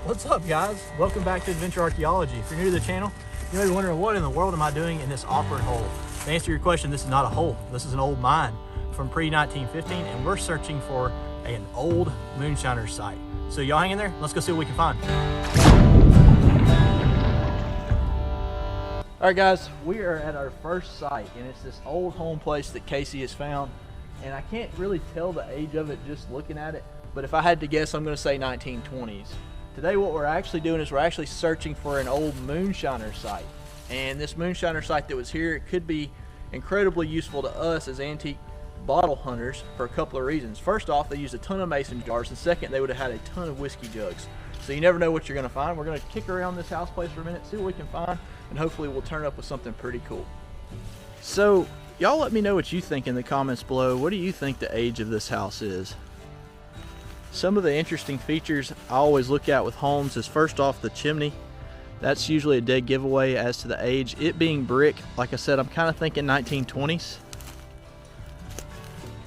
What's up, guys? Welcome back to Adventure Archaeology. If you're new to the channel, you may be wondering what in the world am I doing in this awkward hole? To answer your question, this is not a hole. This is an old mine from pre-1915, and we're searching for an old moonshiner site. So y'all hang in there. Let's go see what we can find. All right, guys, we are at our first site, and it's this old home place that Casey has found. And I can't really tell the age of it just looking at it, but if I had to guess, I'm going to say 1920s. Today what we're actually doing is we're actually searching for an old moonshiner site. And this moonshiner site that was here, it could be incredibly useful to us as antique bottle hunters for a couple of reasons. First off, they used a ton of mason jars, and second, they would have had a ton of whiskey jugs. So you never know what you're going to find. We're going to kick around this house place for a minute, see what we can find, and hopefully we'll turn up with something pretty cool. So y'all let me know what you think in the comments below. What do you think the age of this house is? Some of the interesting features I always look at with homes is first off the chimney. That's usually a dead giveaway as to the age. It being brick, like I said, I'm kind of thinking 1920s.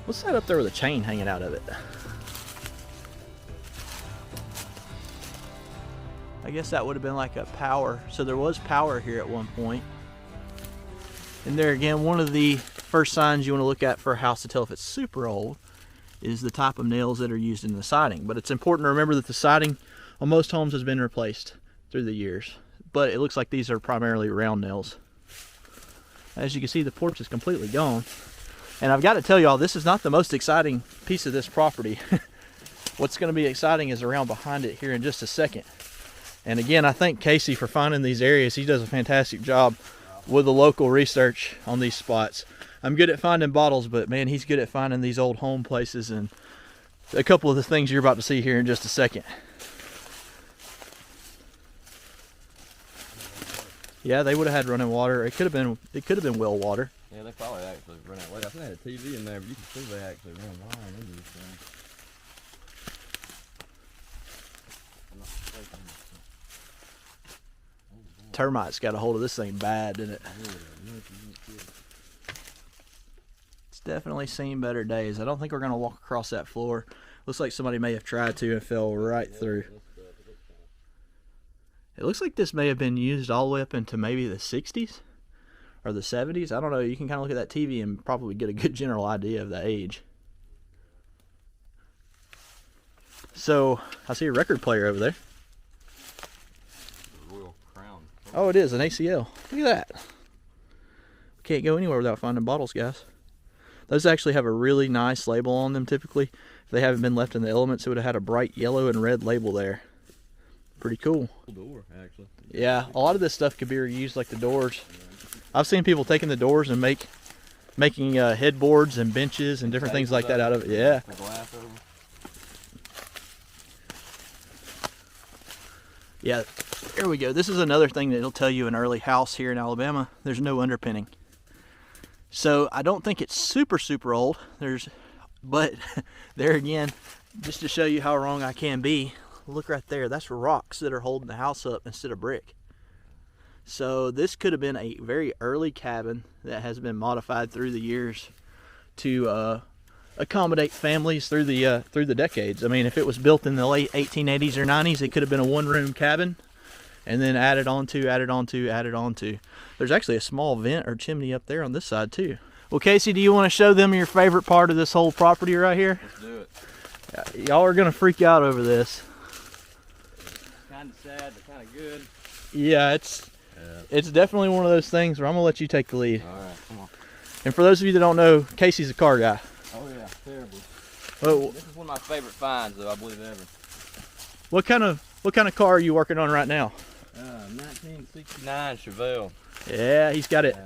What's that up there with a chain hanging out of it? I guess that would have been like a power. So there was power here at one point. And there again, one of the first signs you want to look at for a house to tell if it's super old is the type of nails that are used in the siding. But it's important to remember that the siding on most homes has been replaced through the years. But it looks like these are primarily round nails. As you can see, the porch is completely gone. And I've got to tell y'all, this is not the most exciting piece of this property. What's going to be exciting is around behind it here in just a second. And again, I thank Casey for finding these areas. He does a fantastic job with the local research on these spots. I'm good at finding bottles, but man, he's good at finding these old home places and a couple of the things you're about to see here in just a second. Yeah, they would have had running water. It could have been well water. Yeah, they probably actually run out later. I think they had a TV in there, but you can see they actually run line into this thing. Termites got a hold of this thing bad, didn't it? It's definitely seen better days. I don't think we're going to walk across that floor. Looks like somebody may have tried to and fell right through. It looks like this may have been used all the way up into maybe the 60s or the 70s. I don't know. You can kind of look at that TV and probably get a good general idea of the age. So I see a record player over there. Oh, it is an ACL. Look at that. We can't go anywhere without finding bottles, guys. Those actually have a really nice label on them typically. If they haven't been left in the elements, it would have had a bright yellow and red label there. Pretty cool. Door, actually. Yeah, a lot of this stuff could be reused, like the doors. I've seen people taking the doors and making headboards and benches and different things like that out of it. Yeah. Yeah, there we go. This is another thing that it'll tell you an early house here in Alabama. There's no underpinning. So I don't think it's super old. But there again, just to show you how wrong I can be, look right there. That's rocks that are holding the house up instead of brick. So this could have been a very early cabin that has been modified through the years to accommodate families through the decades. I mean, if it was built in the late 1880s or 90s, it could have been a one-room cabin and then added on to. There's actually a small vent or chimney up there on this side too. Well, Casey, do you want to show them your favorite part of this whole property right here? Let's do it. Y'all are gonna freak out over this. Kind of sad, but kind of good. Yeah, it's definitely one of those things where I'm gonna let you take the lead. All right, come on. And for those of you that don't know, Casey's a car guy. Oh yeah, terrible. Oh, this is one of my favorite finds, though, I believe ever. What kind of car are you working on right now? 1969 Chevelle. Yeah, he's got it.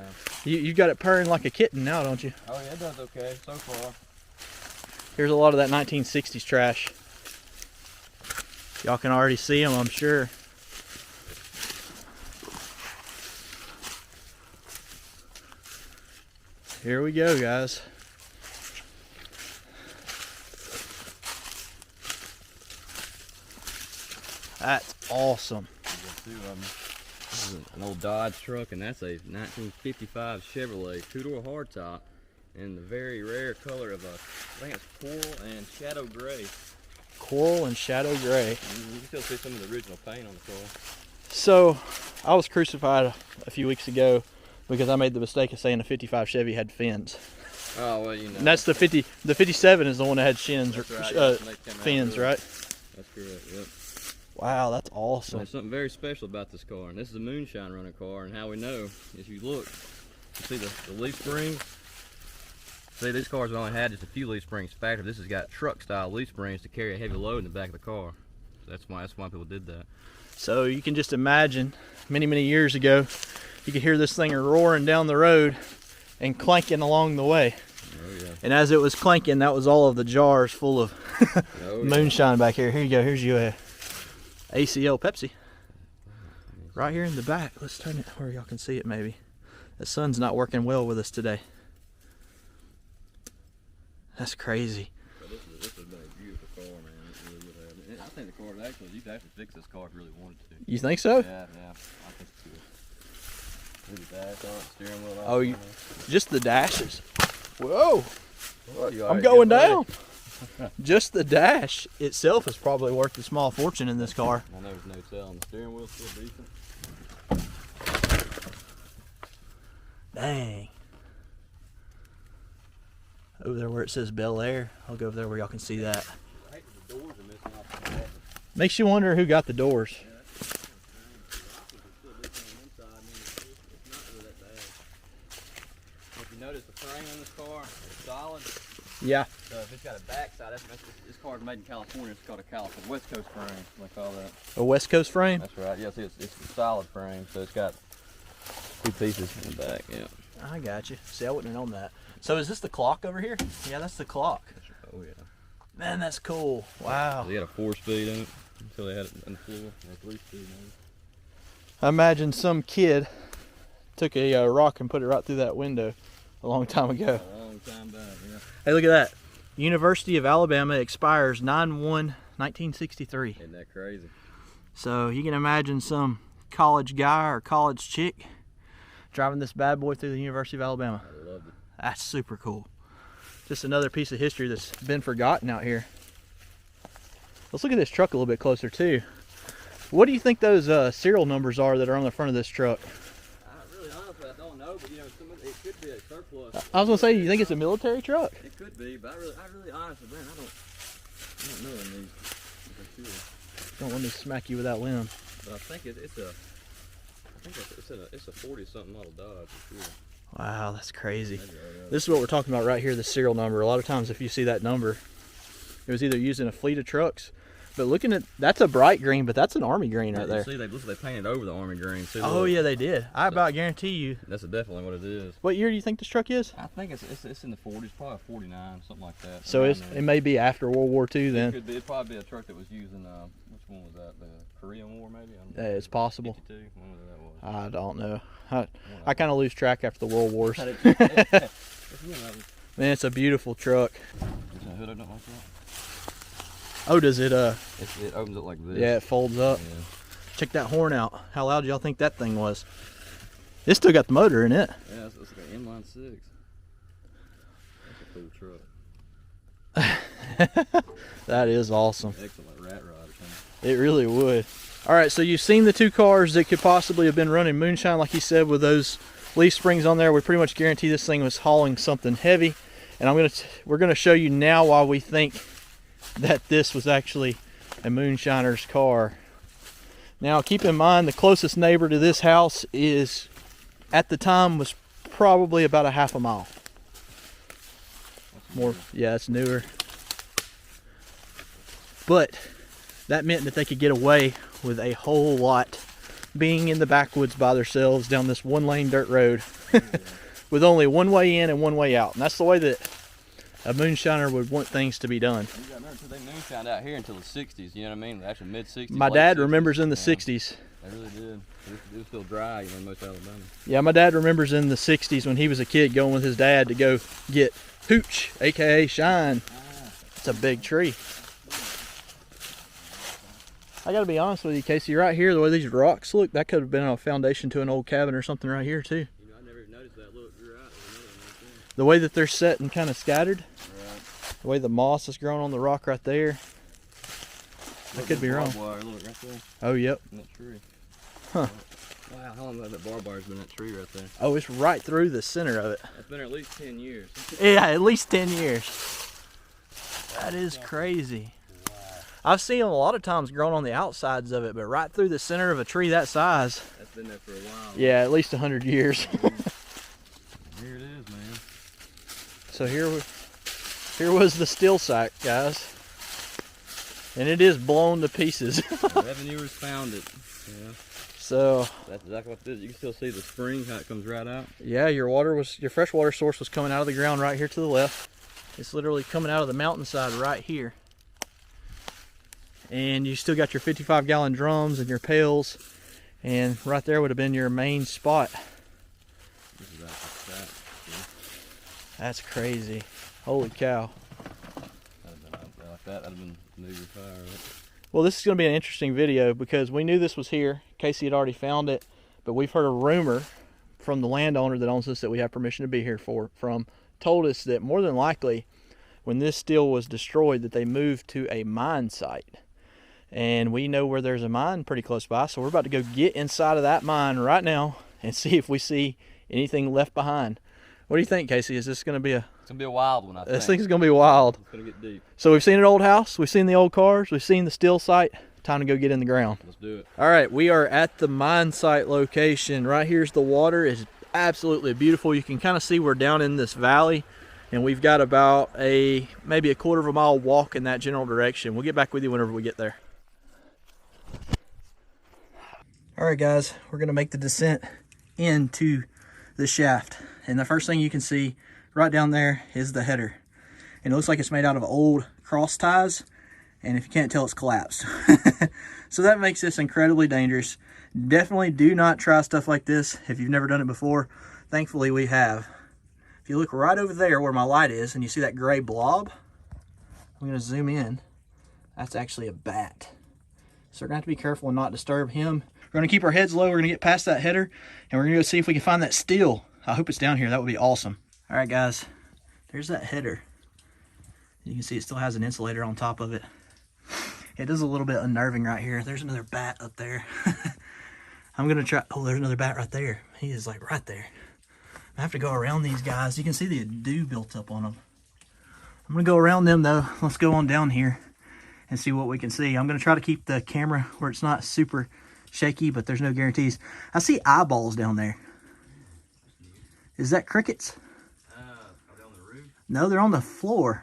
You got it purring like a kitten now, don't you? Oh yeah, it does okay so far. Here's a lot of that 1960s trash. Y'all can already see them, I'm sure. Here we go, guys. That's awesome. This is an old Dodge truck, and that's a 1955 Chevrolet two-door hardtop in the very rare color of I think it's coral and shadow gray. Coral and shadow gray. You can still see some of the original paint on the car. So, I was crucified a few weeks ago because I made the mistake of saying a 55 Chevy had fins. Oh, well, you know. And that's the 57 is the one that had shins, That's right, fins, right? That's correct, yep. Wow, that's awesome. There's something very special about this car, and this is a moonshine running car, and how we know, if you look, you see the leaf springs? See, these cars only had just a few leaf springs factory. This has got truck style leaf springs to carry a heavy load in the back of the car. So that's why people did that. So you can just imagine, many years ago, you could hear this thing roaring down the road and clanking along the way. Oh, yeah. And as it was clanking, that was all of the jars full of Oh, moonshine back here. Here you go, here's your ACL Pepsi. Right here in the back. Let's turn it where y'all can see it maybe. The sun's not working well with us today. That's crazy. But this has been a beautiful car, man. It really would have. And I think the car would actually, you could actually fix this car if you really wanted to. You think so? Yeah, I think so. Look at the dash on it, steering wheel. Oh, just the dashes. Whoa! Well, I'm going down. Just the dash itself is probably worth a small fortune in this car. I know there's no selling. The steering wheel's still decent. Dang. Over there where it says Bel Air. I'll go over there where y'all can see that. The doors are missing off the back. Makes you wonder who got the doors. If you notice the frame on this car, it's solid. Yeah. So if it's got a backside, this car is made in California. It's called a California West Coast frame. They call that. A West Coast frame? That's right. Yeah, see, it's a solid frame, so it's got two pieces in the back. Yeah. I got you. See, I wouldn't have known that. So is this the clock over here? Yeah, that's the clock. Oh yeah. Man, that's cool. Wow. They had a 4-speed in it until they had it on the floor. They had 3-speed in it. I imagine some kid took a rock and put it right through that window a long time ago. A long time back, yeah. Hey, look at that. University of Alabama expires 9/1/1963. Isn't that crazy? So you can imagine some college guy or college chick driving this bad boy through the University of Alabama. I loved it. That's super cool. Just another piece of history that's been forgotten out here. Let's look at this truck a little bit closer too. What do you think those serial numbers are that are on the front of this truck? Really honestly, I don't know, but you know, it could be a surplus. I was gonna say, you think it's a military truck? It could be, but I really honestly, man, I don't know in these. Don't let me smack you with that limb. But I think it's a 40-something model Dodge for sure. Wow, that's crazy. This is what we're talking about right here, the serial number. A lot of times if you see that number, it was either used in a fleet of trucks. But looking at, that's a bright green, but that's an army green right there. See, they painted over the army green. See, oh yeah, they did. I about guarantee you. That's definitely what it is. What year do you think this truck is? I think it's in the 40s, probably a 49, something like that. So it may be after World War II then. It could be. It'd probably be a truck that was used in, which one was that? The Korean War maybe? Yeah, it's possible. 52? When was that was? I don't know. I kind of lose track after the World Wars. Man, it's a beautiful truck. Does the hood open up like that? Oh, does it? It opens up like this. Yeah, it folds up. Yeah. Check that horn out. How loud do y'all think that thing was? It still got the motor in it. Yeah, it's like an inline 6. That's a cool truck. That is awesome. Excellent rat rod or something. It really would. All right, so you've seen the two cars that could possibly have been running moonshine, like you said, with those leaf springs on there. We pretty much guarantee this thing was hauling something heavy. And we're gonna show you now why we think that this was actually a moonshiner's car. Now keep in mind the closest neighbor to this house is, at the time, was probably about a half a mile. More, yeah, it's newer. But that meant that they could get away with a whole lot being in the backwoods by themselves down this one-lane dirt road with only one way in and one way out. And that's the way that a moonshiner would want things to be done. You gotta remember, they moonshined out here until the 60s, you know what I mean? Actually mid-60s. My dad remembers in the 60s. They really did. It was still dry, you know, in most Alabama. Yeah, my dad remembers in the 60s when he was a kid going with his dad to go get hooch, aka shine. It's a big tree. I gotta be honest with you, Casey, right here, the way these rocks look, that could have been a foundation to an old cabin or something right here too. You know, I never noticed that. Look, you're right. The way that they're set and kind of scattered, Right. the way the moss is growing on the rock right there. I could be wrong. Wire, look, right there. Oh, yep. In that tree. Huh. Wow, how long has that barbed wire's been in that tree right there? Oh, it's right through the center of it. It's been there at least 10 years. Yeah, at least 10 years. That is crazy. Wow. I've seen them a lot of times grown on the outsides of it, but right through the center of a tree that size. That's been there for a while. Yeah, at least 100 years. Here it is, man. So here was the still site, guys. And it is blown to pieces. The revenuers found it. Yeah. So that's exactly what this is. You can still see the spring, how it comes right out. Yeah, your fresh water source was coming out of the ground right here to the left. It's literally coming out of the mountainside right here. And you still got your 55-gallon drums and your pails. And right there would have been your main spot. This is actually that. That's crazy. Holy cow. That'd have been out there like that. That'd have been new fire. Right? Well, this is going to be an interesting video because we knew this was here. Casey had already found it, but we've heard a rumor from the landowner that owns this that we have permission to be here from, told us that more than likely when this still was destroyed that they moved to a mine site. And we know where there's a mine pretty close by, so we're about to go get inside of that mine right now and see if we see anything left behind. What do you think, Casey? Is this going to be a... It's going to be a wild one, I think. This thing's going to be wild. It's going to get deep. So we've seen an old house, we've seen the old cars, we've seen the still site. Time to go get in the ground. Let's do it. All right, we are at the mine site location. Right here's the water. It's absolutely beautiful. You can kind of see we're down in this valley, and we've got about maybe a 1/4 mile walk in that general direction. We'll get back with you whenever we get there. All right, guys, we're gonna make the descent into the shaft. And the first thing you can see right down there is the header. And it looks like it's made out of old cross ties. And if you can't tell, it's collapsed. So that makes this incredibly dangerous. Definitely do not try stuff like this if you've never done it before. Thankfully, we have. If you look right over there where my light is and you see that gray blob, I'm going to zoom in. That's actually a bat. So we're going to have to be careful and not disturb him. We're going to keep our heads low. We're going to get past that header, and we're going to go see if we can find that still. I hope it's down here. That would be awesome. All right, guys. There's that header. You can see it still has an insulator on top of it. It is a little bit unnerving right here. There's another bat up there. I'm going to try. Oh, there's another bat right there. He is like right there. I have to go around these guys. You can see the dew built up on them. I'm going to go around them, though. Let's go on down here and see what we can see. I'm going to try to keep the camera where it's not super shaky, but there's no guarantees. I see eyeballs down there. Is that crickets? Are they on the roof? No, they're on the floor.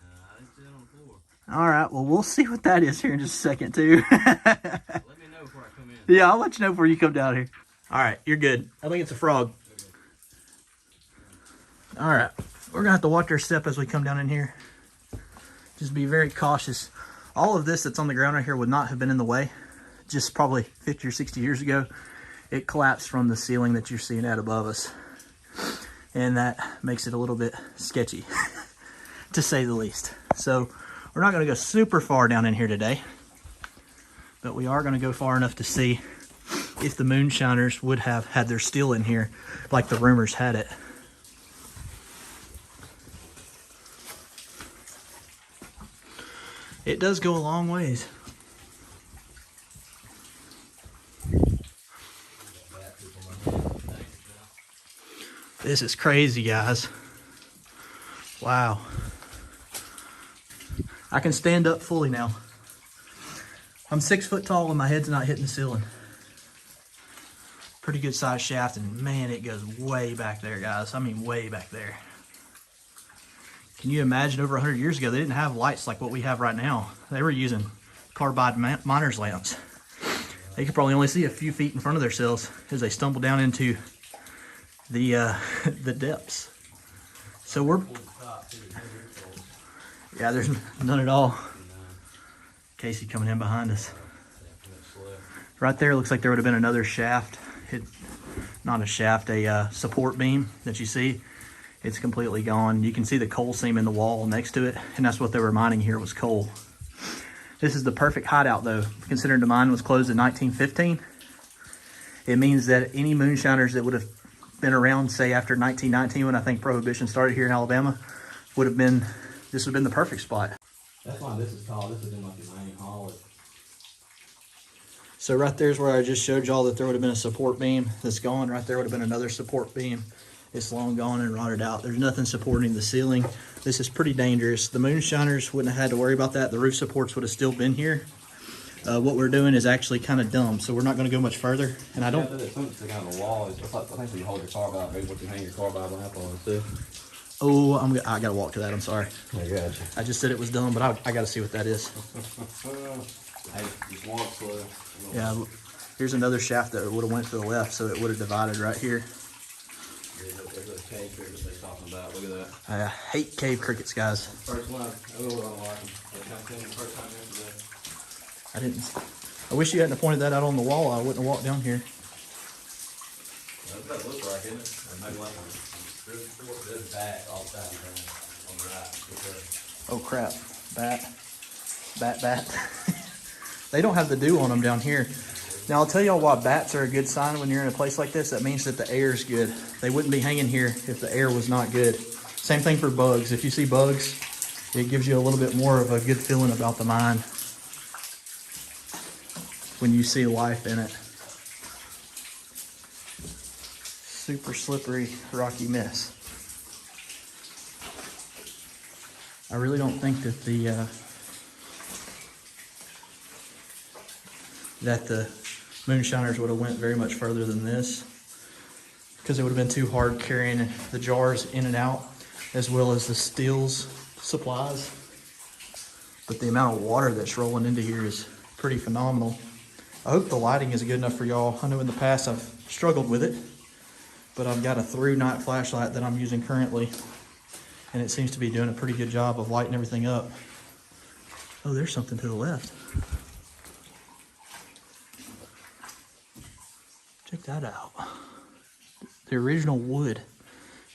I didn't see it on the floor. All right, well, we'll see what that is here in just a second, too. Let me know before I come in. Yeah, I'll let you know before you come down here. All right, you're good. I think it's a frog. All right, we're going to have to watch our step as we come down in here. Just be very cautious. All of this that's on the ground right here would not have been in the way. Just probably 50 or 60 years ago, it collapsed from the ceiling that you're seeing at above us. And that makes it a little bit sketchy, to say the least. So we're not going to go super far down in here today, but we are going to go far enough to see if the moonshiners would have had their steel in here like the rumors had it. It does go a long ways. This is crazy, guys. Wow. I can stand up fully now. I'm 6 foot tall and my head's not hitting the ceiling. Pretty good sized shaft, and man, it goes way back there, guys. I mean, way back there. Can you imagine over 100 years ago, they didn't have lights like what we have right now. They were using carbide miner's lamps. They could probably only see a few feet in front of themselves as they stumble down into the depths. So we're, yeah, there's none at all. Casey coming in behind us. Right there looks like there would have been another shaft. Not a shaft, a support beam that you see. It's completely gone. You can see the coal seam in the wall next to it, and that's what they were mining here, was coal. This is the perfect hideout, though, considering the mine was closed in 1915. It means that any moonshiners that would have been around, say, after 1919, when I think Prohibition started here in Alabama, this would have been the perfect spot. That's why this is tall. This has been like the main hall So right there's where I just showed y'all that there would have been a support beam that's gone. Right there would have been another support beam. It's long gone and rotted out. There's nothing supporting the ceiling. This is pretty dangerous. The moonshiners wouldn't have had to worry about that. The roof supports would have still been here. What we're doing is actually kind of dumb, so we're not going to go much further. And I don't. Yeah, there's something sticking out of the wall. I think you hold your car by, maybe what you hang your car by lamp on too. Oh, I got to walk to that. I'm sorry. I got you. I just said it was dumb, but I got to see what that is. Hey, just walk slow. Yeah, here's another shaft that would have went to the left, so it would have divided right here. There's a cave cricket they're talking about. Look at that. I hate cave crickets, guys. First one, I don't like them. First time yesterday. I wish you hadn't pointed that out on the wall. I wouldn't have walked down here. That's what it looks like, isn't it? Or maybe like there's bat all the time on the right. Oh crap, bat. They don't have the dew on them down here. Now I'll tell y'all why bats are a good sign when you're in a place like this. That means that the air is good. They wouldn't be hanging here if the air was not good. Same thing for bugs. If you see bugs, it gives you a little bit more of a good feeling about the mine when you see life in it. Super slippery, rocky mess. I really don't think that the moonshiners would have went very much further than this, because it would have been too hard carrying the jars in and out, as well as the stills supplies. But the amount of water that's rolling into here is pretty phenomenal. I hope the lighting is good enough for y'all. I know in the past I've struggled with it, but I've got a through night flashlight that I'm using currently, and it seems to be doing a pretty good job of lighting everything up. Oh, there's something to the left. Check that out. The original wood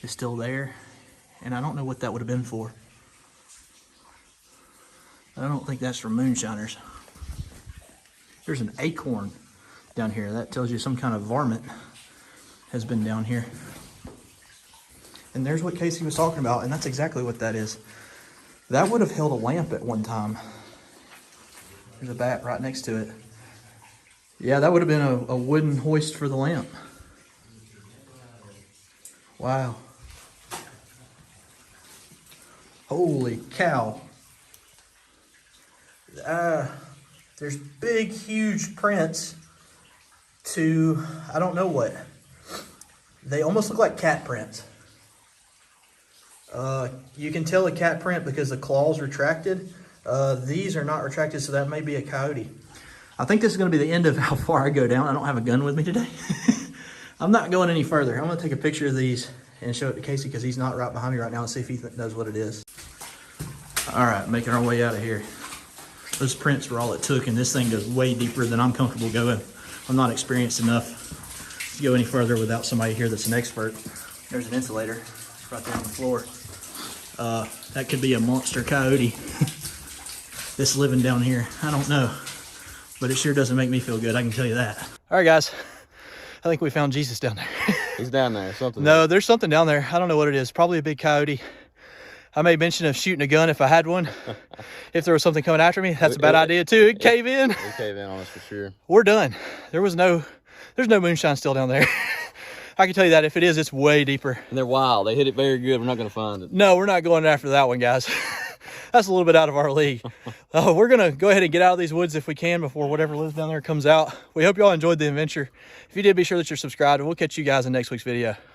is still there, and I don't know what that would have been for. I don't think that's from moonshiners. There's an acorn down here. That tells you some kind of varmint has been down here. And there's what Casey was talking about, and that's exactly what that is. That would have held a lamp at one time. There's a bat right next to it. Yeah, that would have been a wooden hoist for the lamp. Wow. Holy cow. There's big, huge prints to, I don't know what. They almost look like cat prints. You can tell a cat print because the claw's retracted. These are not retracted, so that may be a coyote. I think this is going to be the end of how far I go down. I don't have a gun with me today. I'm not going any further. I'm going to take a picture of these and show it to Casey because he's not right behind me right now, and see if he knows what it is. All right, making our way out of here. Those prints were all it took, and this thing goes way deeper than I'm comfortable going. I'm not experienced enough to go any further without somebody here that's an expert. There's an insulator right there on the floor. That could be a monster coyote that's living down here. I don't know, but it sure doesn't make me feel good, I can tell you that. All right, guys, I think we found Jesus down there. He's down there, something. No, there's something down there. I don't know what it is. Probably a big coyote. I made mention of shooting a gun if I had one. If there was something coming after me, that's a bad idea too. It'd cave in. It'd cave in on us for sure. We're done. There's no moonshine still down there. I can tell you that. If it is, it's way deeper. And they're wild. They hit it very good. We're not going to find it. No, we're not going after that one, guys. That's a little bit out of our league. We're going to go ahead and get out of these woods if we can before whatever lives down there comes out. We hope y'all enjoyed the adventure. If you did, be sure that you're subscribed, and we'll catch you guys in next week's video.